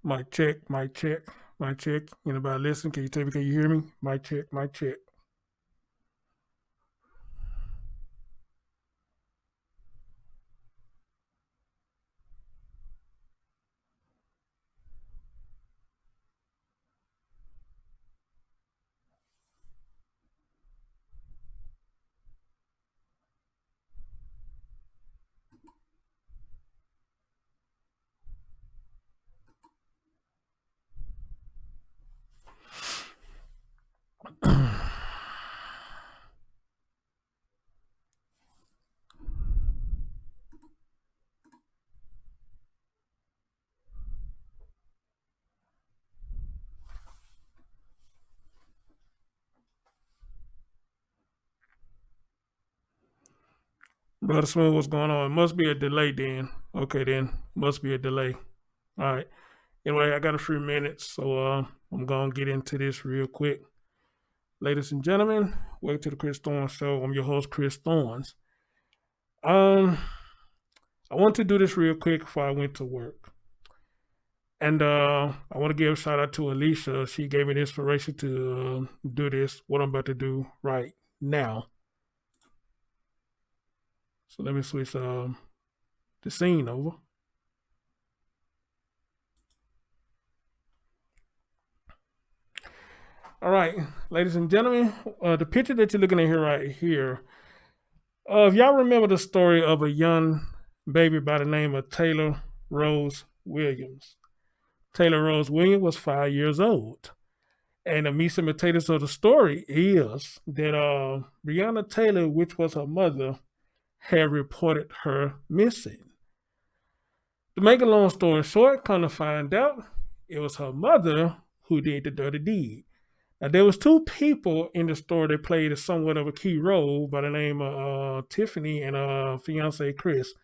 Mic check, mic check, mic check. Anybody listen? Can you tell me, can you hear me? Mic check, mic check. Brother Smooth, what's going on? It must be a delay then. Okay, then. Must be a delay. All right. Anyway, I got a few minutes, so I'm going to get into this real quick. Ladies and gentlemen, welcome to the Chris Thorns Show. I'm your host, Chris Thorns. I want to do this real quick before I went to work. And I want to give a shout out to Alicia. She gave me the inspiration to do this, what I'm about to do right now. So let me switch the scene over. All right, ladies and gentlemen, the picture that you're looking at here right here, if y'all remember the story of a young baby by the name of Taylor Rose Williams. Taylor Rose Williams was 5 years old. And the meat and potatoes of the story is that Breonna Taylor, which was her mother, had reported her missing. To make a long story short, come to find out, it was her mother who did the dirty deed. Now, there was two people in the story that played a somewhat of a key role by the name of Tiffany and fiance Chris.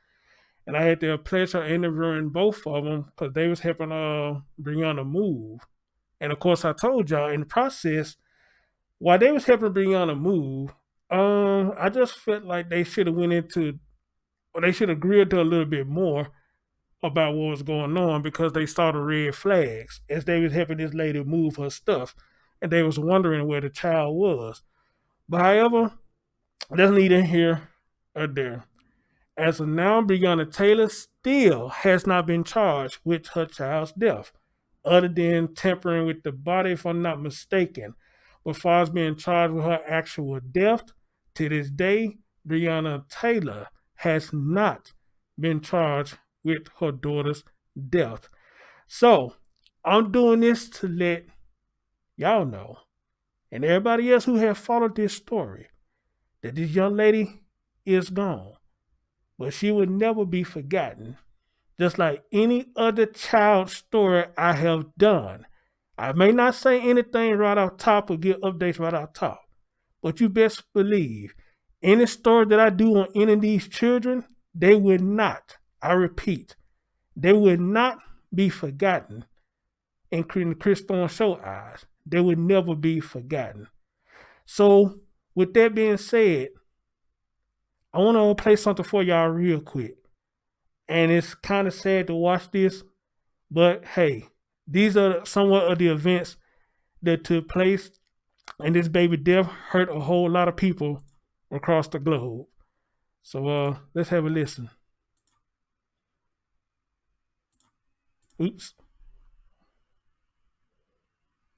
And I had the pleasure of interviewing both of them because they was helping Breonna move. And of course, I told y'all in the process, while they was helping Breonna move, I just felt like they should have went into, or they should have grilled her a little bit more about what was going on because they saw the red flags as they was helping this lady move her stuff, and they was wondering where the child was. But however, that's neither here or there. As of now, Breonna Taylor still has not been charged with her child's death, other than tampering with the body, if I'm not mistaken. But as far as being charged with her actual death, to this day, Breonna Taylor has not been charged with her daughter's death. So, I'm doing this to let y'all know, and everybody else who have followed this story, that this young lady is gone. But she will never be forgotten. Just like any other child story I have done. I may not say anything right off top or give updates right off top, but you best believe any story that I do on any of these children, they will not, I repeat, they will not be forgotten in the Chris Thorne Show eyes. They will never be forgotten. So, with that being said, I want to play something for y'all real quick. And it's kind of sad to watch this, but hey, these are somewhat of the events that took place, and this baby death hurt a whole lot of people across the globe. So let's have a listen. Oops.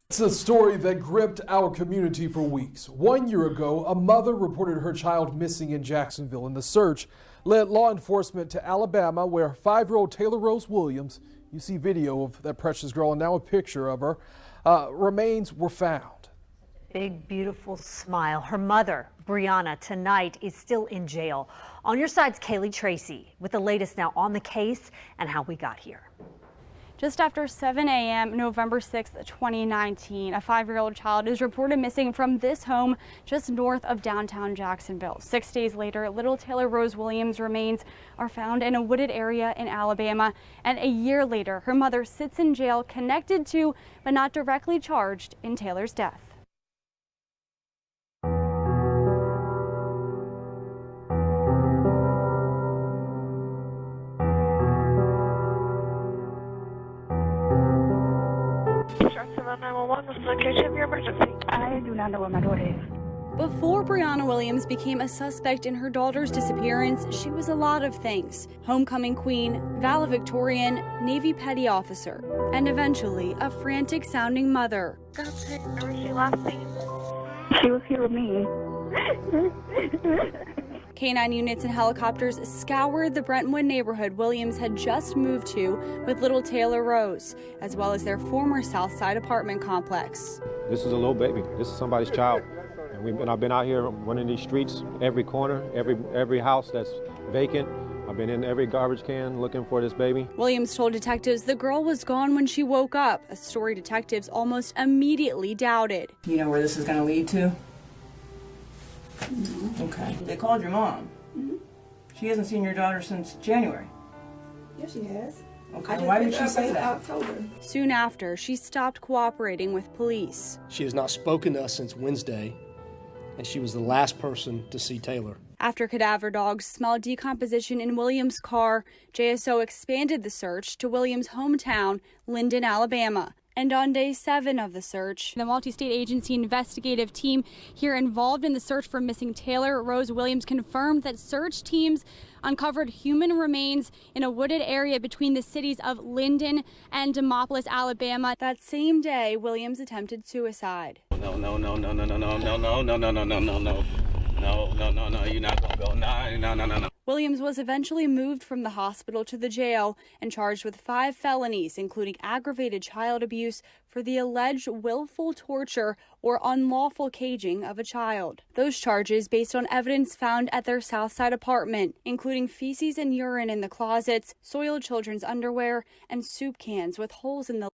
It's a story that gripped our community for weeks. 1 year ago, a mother reported her child missing in Jacksonville, and the search led law enforcement to Alabama, where 5-year-old Taylor Rose Williams, you see video of that precious girl and now a picture of her, remains were found. Big, beautiful smile. Her mother, Breonna, tonight is still in jail. On your side's Kaylee Tracy with the latest now on the case and how we got here. Just after 7 a.m. November 6, 2019, a 5-year-old child is reported missing from this home just north of downtown Jacksonville. 6 days later, little Taylor Rose Williams' remains are found in a wooded area in Alabama. And a year later, her mother sits in jail connected to, but not directly charged in Taylor's death. 911. What's the location of your emergency? I do not know where my daughter is. Before Brianna Williams became a suspect in her daughter's disappearance, she was a lot of things. Homecoming queen, valedictorian, Navy petty officer, and eventually a frantic-sounding mother. Where was she last seen? She was here with me. K-9 units and helicopters scoured the Brentwood neighborhood Williams had just moved to with little Taylor Rose, as well as their former Southside apartment complex. This is a little baby. This is somebody's child. And I've been out here running these streets, every corner, every house that's vacant. I've been in every garbage can looking for this baby. Williams told detectives the girl was gone when she woke up, a story detectives almost immediately doubted. You know where this is going to lead to? Okay. They called your mom. She hasn't seen your daughter since January. Yes, she has. Okay, why did she say that? October. Soon after, she stopped cooperating with police. She has not spoken to us since Wednesday, and she was the last person to see Taylor. After cadaver dogs smelled decomposition in Williams' car, JSO expanded the search to Williams' hometown, Linden, Alabama. And on day 7 of the search, the multi-state agency investigative team here involved in the search for missing Taylor Rose Williams confirmed that search teams uncovered human remains in a wooded area between the cities of Linden and Demopolis, Alabama. That same day, Williams attempted suicide. No, you're not gonna go. No. Williams was eventually moved from the hospital to the jail and charged with 5 felonies, including aggravated child abuse for the alleged willful torture or unlawful caging of a child. Those charges based on evidence found at their Southside apartment, including feces and urine in the closets, soiled children's underwear, and soup cans with holes in the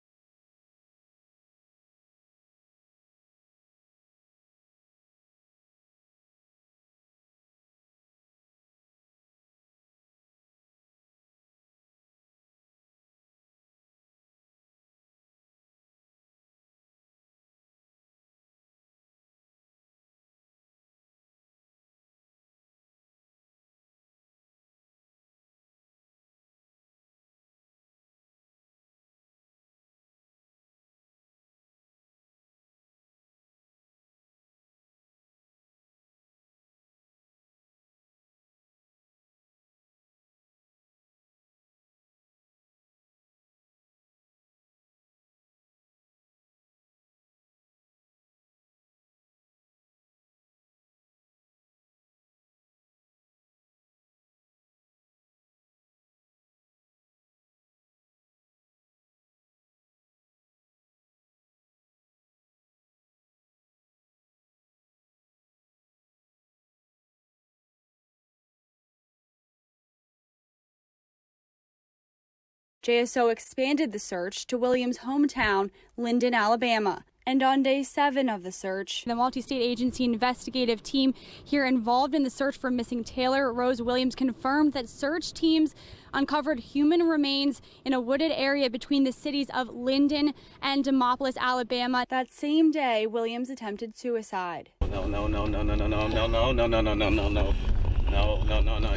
JSO expanded the search to Williams' hometown, Linden, Alabama. And on day 7 of the search, the multi-state agency investigative team here involved in the search for missing Taylor Rose Williams confirmed that search teams uncovered human remains in a wooded area between the cities of Linden and Demopolis, Alabama. That same day, Williams attempted suicide. No,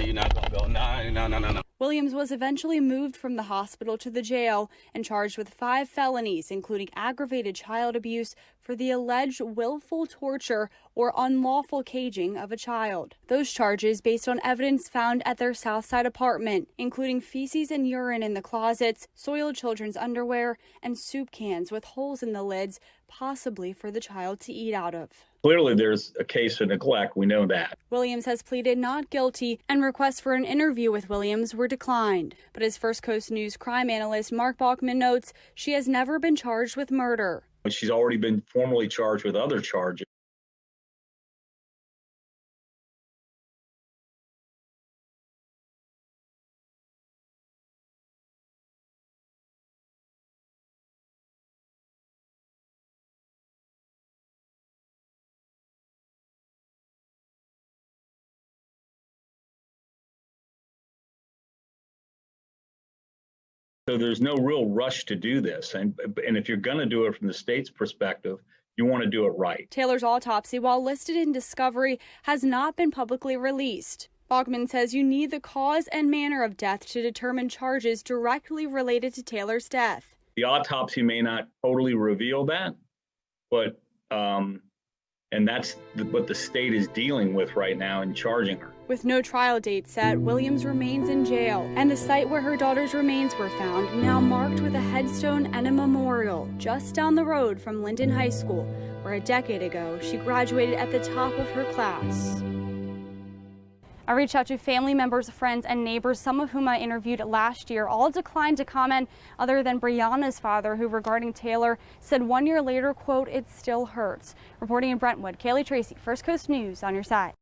you're not gonna go. No. Williams was eventually moved from the hospital to the jail and charged with 5 felonies, including aggravated child abuse for the alleged willful torture or unlawful caging of a child. Those charges based on evidence found at their Southside apartment, including feces and urine in the closets, soiled children's underwear, and soup cans with holes in the lids, possibly for the child to eat out of. Clearly, there's a case of neglect. We know that. Williams has pleaded not guilty, and requests for an interview with Williams were declined. But as First Coast News crime analyst Mark Bachman notes, she has never been charged with murder. She's already been formally charged with other charges. So there's no real rush to do this. And if you're going to do it from the state's perspective, you want to do it right. Taylor's autopsy, while listed in discovery, has not been publicly released. Bachman says you need the cause and manner of death to determine charges directly related to Taylor's death. The autopsy may not totally reveal that, But, and that's what the state is dealing with right now in charging her. With no trial date set, Williams remains in jail, and the site where her daughter's remains were found now marked with a headstone and a memorial just down the road from Linden High School, where a decade ago she graduated at the top of her class. I reached out to family members, friends, and neighbors, some of whom I interviewed last year. All declined to comment other than Brianna's father, who regarding Taylor said 1 year later, quote, "It still hurts." Reporting in Brentwood, Kaylee Tracy, First Coast News on your side.